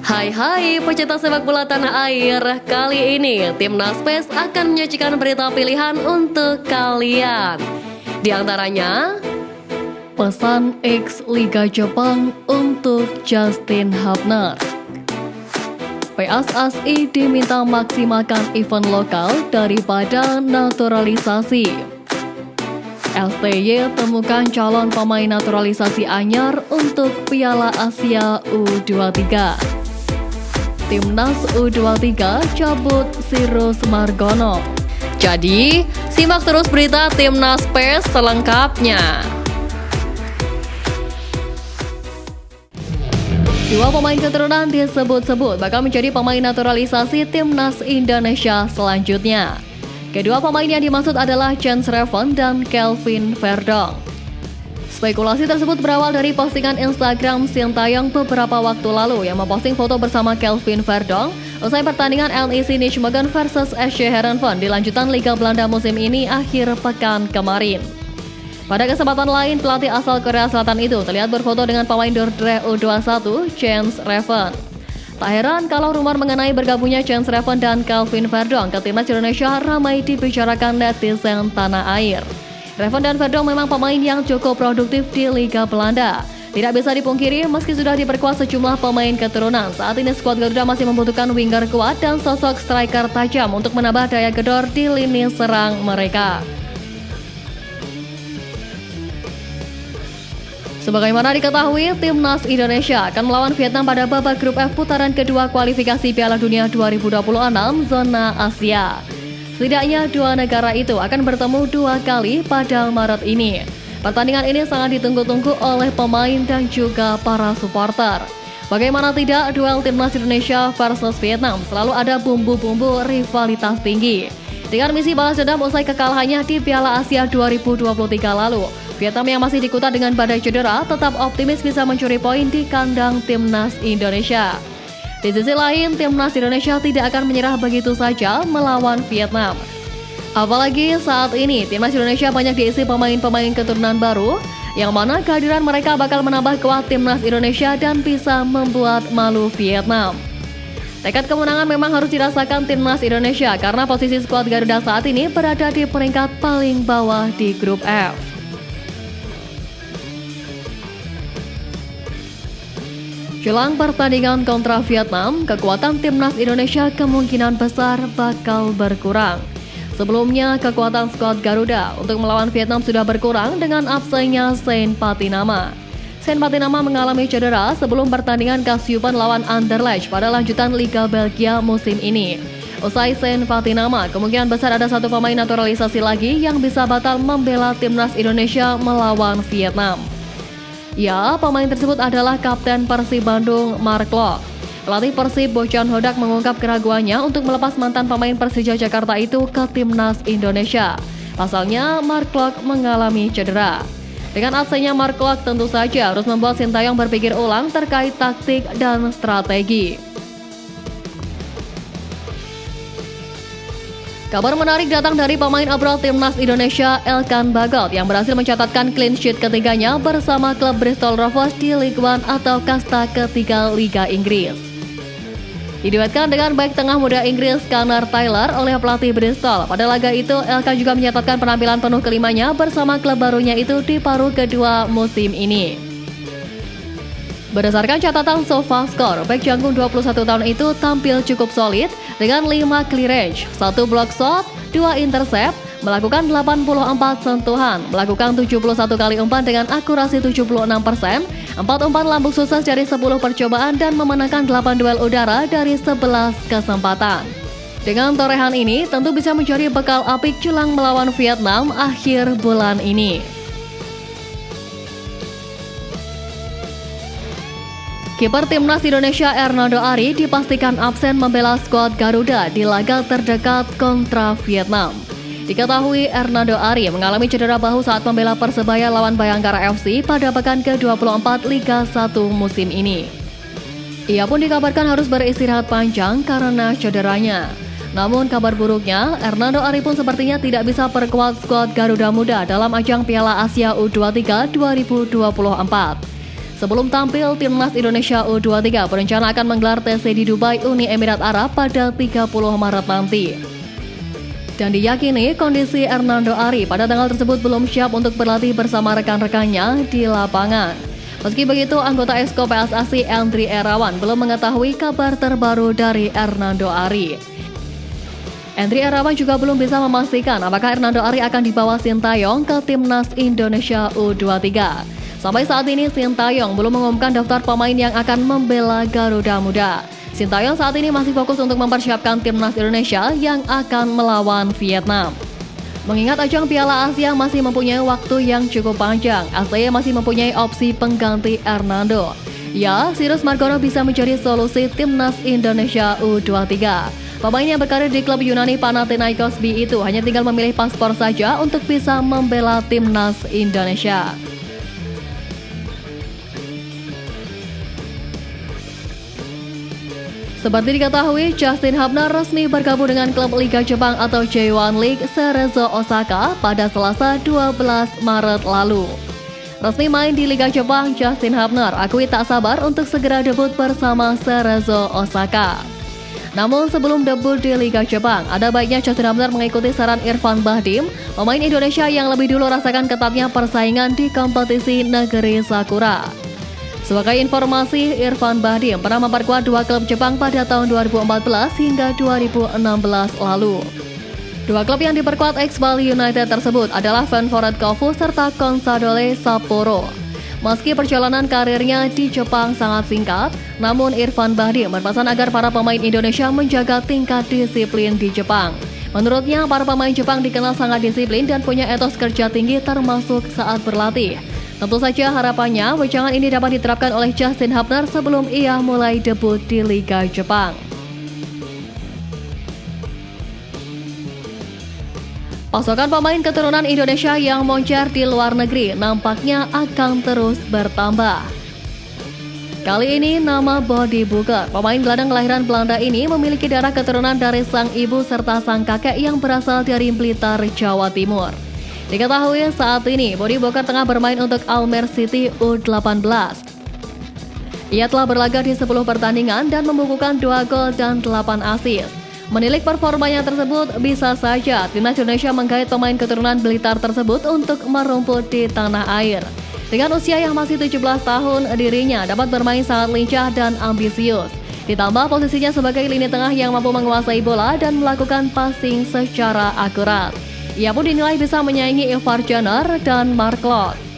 Hai pecinta sepak bola tanah air. Kali ini Timnas PES akan menyajikan berita pilihan untuk kalian. Di antaranya, pesan X Liga Jepang untuk Justin Hubner. PSSI diminta maksimalkan event lokal daripada naturalisasi. STY temukan calon pemain naturalisasi anyar untuk Piala Asia U23. Timnas U23 cabut Sirus Margono. Jadi, simak terus berita Timnas PES selengkapnya. Dua pemain keturunan disebut-sebut bakal menjadi pemain naturalisasi Timnas Indonesia selanjutnya. Kedua pemain yang dimaksud adalah Jens Reven dan Kelvin Verdong. Spekulasi tersebut berawal dari postingan Instagram Sintayong beberapa waktu lalu yang memposting foto bersama Kelvin Verdong usai pertandingan NEC Nijmegen versus SC Heerenveen di lanjutan Liga Belanda musim ini akhir pekan kemarin. Pada kesempatan lain, pelatih asal Korea Selatan itu terlihat berfoto dengan pemain Dordrecht U21, Jens Reven. Tak heran kalau rumor mengenai bergabungnya Jens Reven dan Kelvin Verdong ke Timnas Indonesia ramai dibicarakan netizen tanah air. Reven dan Verdong memang pemain yang cukup produktif di Liga Belanda. Tidak bisa dipungkiri, meski sudah diperkuat sejumlah pemain keturunan, saat ini skuad Garuda masih membutuhkan winger kuat dan sosok striker tajam untuk menambah daya gedor di lini serang mereka. Sebagaimana diketahui, Timnas Indonesia akan melawan Vietnam pada babak grup F putaran kedua kualifikasi Piala Dunia 2026 zona Asia. Setidaknya dua negara itu akan bertemu dua kali pada Maret ini. Pertandingan ini sangat ditunggu-tunggu oleh pemain dan juga para supporter. Bagaimana tidak, duel Timnas Indonesia versus Vietnam selalu ada bumbu-bumbu rivalitas tinggi. Dengan misi balas dendam usai kekalahannya di Piala Asia 2023 lalu, Vietnam yang masih dikutat dengan badai cedera tetap optimis bisa mencuri poin di kandang Timnas Indonesia. Di sisi lain, Timnas Indonesia tidak akan menyerah begitu saja melawan Vietnam. Apalagi saat ini, Timnas Indonesia banyak diisi pemain-pemain keturunan baru, yang mana kehadiran mereka bakal menambah kuat Timnas Indonesia dan bisa membuat malu Vietnam. Tekad kemenangan memang harus dirasakan Timnas Indonesia karena posisi skuad Garuda saat ini berada di peringkat paling bawah di grup F. Jelang pertandingan kontra Vietnam, kekuatan Timnas Indonesia kemungkinan besar bakal berkurang. Sebelumnya, kekuatan skuad Garuda untuk melawan Vietnam sudah berkurang dengan absennya Sean Patinama. Sean Patinama mengalami cedera sebelum pertandingan Kasyupan lawan Anderlecht pada lanjutan Liga Belgia musim ini. Usai Sean Patinama, kemungkinan besar ada satu pemain naturalisasi lagi yang bisa batal membela Timnas Indonesia melawan Vietnam. Ya, pemain tersebut adalah Kapten Persib Bandung, Mark Klok. Pelatih Persib Bojan Hodak mengungkap keraguannya untuk melepas mantan pemain Persija Jakarta itu ke Timnas Indonesia. Pasalnya, Mark Klok mengalami cedera. Dengan absennya Mark Klok tentu saja harus membuat Sintayong berpikir ulang terkait taktik dan strategi. Kabar menarik datang dari pemain abral Timnas Indonesia, Elkan Bagot, yang berhasil mencatatkan clean sheet ketiganya bersama klub Bristol Rovers di League One atau kasta ketiga Liga Inggris. Diduetkan dengan bek tengah muda Inggris Connor Taylor oleh pelatih Bristol. Pada laga itu, Elkan juga menyatakan penampilan penuh kelimanya bersama klub barunya itu di paruh kedua musim ini. Berdasarkan catatan SofaScore, bek jangkung 21 tahun itu tampil cukup solid dengan 5 clearance, 1 block shot, 2 intercept, melakukan 84 sentuhan, melakukan 71 kali umpan dengan akurasi 76%, 4 umpan lambung sukses dari 10 percobaan dan memenangkan 8 duel udara dari 11 kesempatan. Dengan torehan ini tentu bisa menjadi bekal apik jelang melawan Vietnam akhir bulan ini. Kiper Timnas Indonesia Hernando Ari dipastikan absen membela skuad Garuda di laga terdekat kontra Vietnam. Diketahui Hernando Ari mengalami cedera bahu saat membela Persebaya lawan Bayangkara FC pada pekan ke-24 Liga 1 musim ini. Ia pun dikabarkan harus beristirahat panjang karena cederanya. Namun kabar buruknya, Hernando Ari pun sepertinya tidak bisa perkuat skuad Garuda Muda dalam ajang Piala Asia U23 2024. Sebelum tampil, timnas Indonesia U23 berencana akan menggelar TC di Dubai, Uni Emirat Arab pada 30 Maret nanti. Dan diyakini kondisi Hernando Ari pada tanggal tersebut belum siap untuk berlatih bersama rekan-rekannya di lapangan. Meski begitu, anggota Exco PSSI Andri Irawan belum mengetahui kabar terbaru dari Hernando Ari. Andri Irawan juga belum bisa memastikan apakah Hernando Ari akan dibawa Sintayong ke timnas Indonesia U23. Sampai saat ini, Sintayong belum mengumumkan daftar pemain yang akan membela Garuda Muda. Sintayong saat ini masih fokus untuk mempersiapkan timnas Indonesia yang akan melawan Vietnam. Mengingat ajang Piala Asia masih mempunyai waktu yang cukup panjang, STY masih mempunyai opsi pengganti Hernando. Ya, Sirus Margono bisa menjadi solusi timnas Indonesia U23. Pemain yang berkarir di klub Yunani Panathinaikos B itu hanya tinggal memilih paspor saja untuk bisa membela timnas Indonesia. Seperti diketahui, Justin Hubner resmi bergabung dengan klub Liga Jepang atau J1 League Cerezo Osaka pada Selasa 12 Maret lalu. Resmi main di Liga Jepang, Justin Hubner akui tak sabar untuk segera debut bersama Cerezo Osaka. Namun sebelum debut di Liga Jepang, ada baiknya Justin Hubner mengikuti saran Irfan Bahdim, pemain Indonesia yang lebih dulu rasakan ketatnya persaingan di kompetisi negeri Sakura. Sebagai informasi, Irfan Bahdim pernah memperkuat dua klub Jepang pada tahun 2014 hingga 2016 lalu. Dua klub yang diperkuat ex-Bali United tersebut adalah Ventforet Kofu serta Consadole Sapporo. Meski perjalanan karirnya di Jepang sangat singkat, namun Irfan Bahdim berpesan agar para pemain Indonesia menjaga tingkat disiplin di Jepang. Menurutnya, para pemain Jepang dikenal sangat disiplin dan punya etos kerja tinggi termasuk saat berlatih. Tentu saja harapannya wejangan ini dapat diterapkan oleh Justin Hubner sebelum ia mulai debut di Liga Jepang. Pasokan pemain keturunan Indonesia yang moncer di luar negeri nampaknya akan terus bertambah. Kali ini nama Body Booker, pemain gelandang kelahiran Belanda ini memiliki darah keturunan dari sang ibu serta sang kakek yang berasal dari Blitar, Jawa Timur. Diketahui saat ini Body Booker tengah bermain untuk Almere City U18. Ia telah berlaga di 10 pertandingan dan membukukan 2 gol dan 8 assist. Menilik performanya tersebut, bisa saja timnas Indonesia menggait pemain keturunan Blitar tersebut untuk merumput di tanah air. Dengan usia yang masih 17 tahun, dirinya dapat bermain sangat lincah dan ambisius. Ditambah posisinya sebagai lini tengah yang mampu menguasai bola dan melakukan passing secara akurat. Ia pun dinilai bisa menyaingi Ivar Jenner dan Mark Klok.